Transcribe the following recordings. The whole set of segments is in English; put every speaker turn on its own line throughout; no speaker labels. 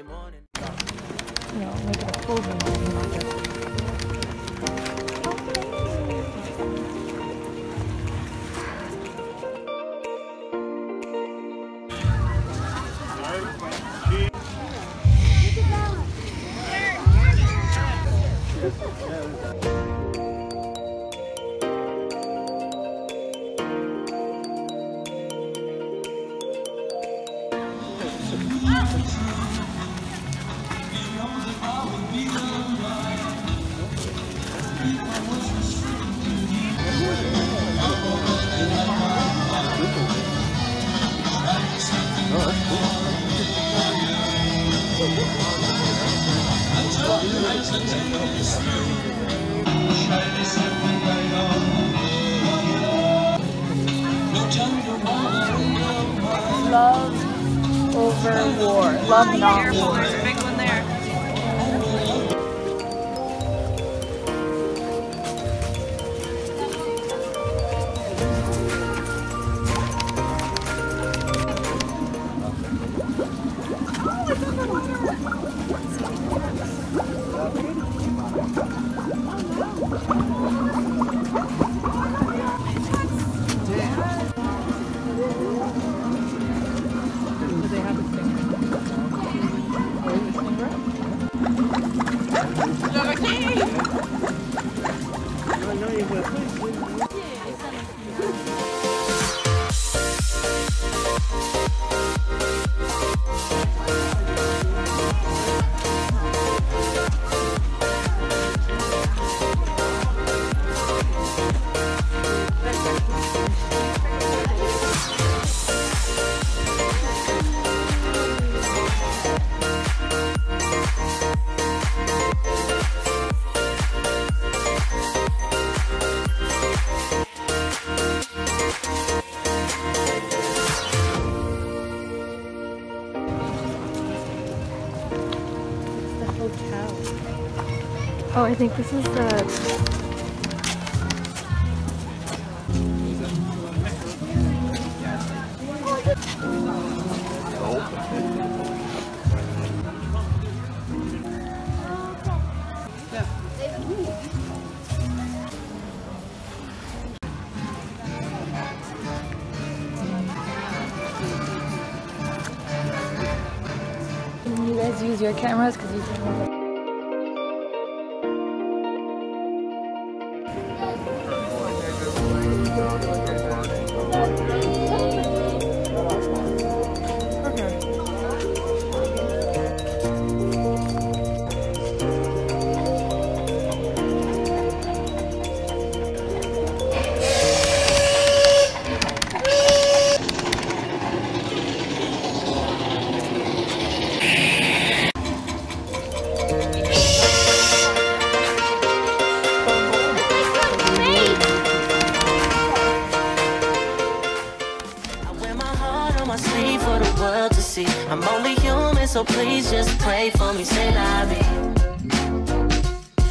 You know, make it a full room, not just. Love over war. Love not war.
There's a big one there.
Oh, I think this is the... Can you guys use your cameras because you can...
For the world to see, I'm only human, so please just pray for me. Say la vie,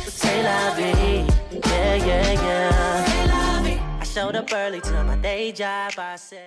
say la vie, yeah, yeah, yeah. I showed up early to my day job, I said